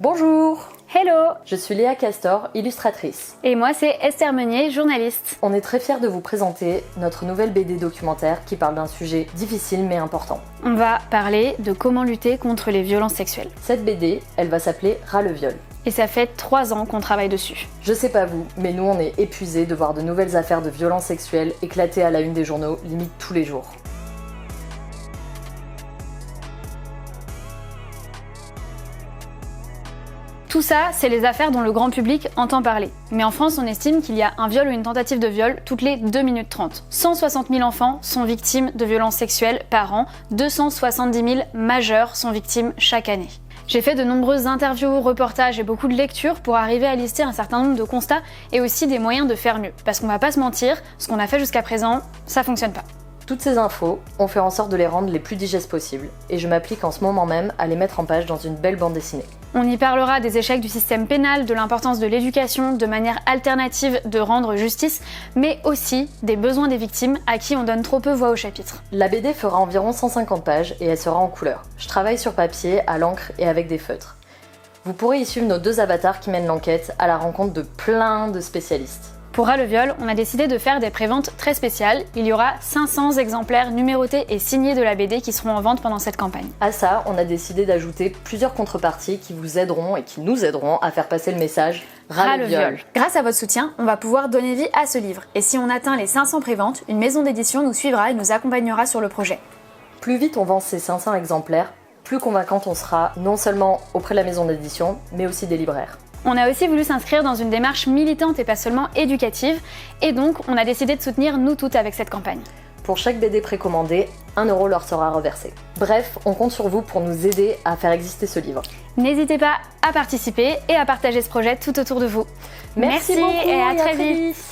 Bonjour, Hello! je suis Léa Castor, illustratrice. Et moi c'est Esther Meunier, journaliste. On est très fiers de vous présenter notre nouvelle BD documentaire qui parle d'un sujet difficile mais important. On va parler de comment lutter contre les violences sexuelles. Cette BD, elle va s'appeler Ras le viol. Et ça fait 3 ans qu'on travaille dessus. Je sais pas vous, mais nous on est épuisés de voir de nouvelles affaires de violences sexuelles éclater à la une des journaux, limite tous les jours. Tout ça, c'est les affaires dont le grand public entend parler. Mais en France, on estime qu'il y a un viol ou une tentative de viol toutes les 2 minutes 30. 160 000 enfants sont victimes de violences sexuelles par an, 270 000 majeurs sont victimes chaque année. J'ai fait de nombreuses interviews, reportages et beaucoup de lectures pour arriver à lister un certain nombre de constats et aussi des moyens de faire mieux. Parce qu'on va pas se mentir, ce qu'on a fait jusqu'à présent, ça fonctionne pas. Toutes ces infos, on fait en sorte de les rendre les plus digestes possibles, et je m'applique en ce moment même à les mettre en page dans une belle bande dessinée. On y parlera des échecs du système pénal, de l'importance de l'éducation, de manière alternative de rendre justice, mais aussi des besoins des victimes à qui on donne trop peu voix au chapitre. La BD fera environ 150 pages et elle sera en couleur. Je travaille sur papier, à l'encre et avec des feutres. Vous pourrez y suivre nos 2 avatars qui mènent l'enquête à la rencontre de plein de spécialistes. Pour Ras le viol, on a décidé de faire des préventes très spéciales. Il y aura 500 exemplaires numérotés et signés de la BD qui seront en vente pendant cette campagne. À ça, on a décidé d'ajouter plusieurs contreparties qui vous aideront et qui nous aideront à faire passer le message Ras le viol. Grâce à votre soutien, on va pouvoir donner vie à ce livre. Et si on atteint les 500 préventes, une maison d'édition nous suivra et nous accompagnera sur le projet. Plus vite on vend ces 500 exemplaires, plus convaincante on sera non seulement auprès de la maison d'édition, mais aussi des libraires. On a aussi voulu s'inscrire dans une démarche militante et pas seulement éducative, et donc on a décidé de soutenir nous toutes avec cette campagne. Pour chaque BD précommandée, 1 € leur sera reversé. Bref, on compte sur vous pour nous aider à faire exister ce livre. N'hésitez pas à participer et à partager ce projet tout autour de vous. Merci beaucoup et à très vite. vite.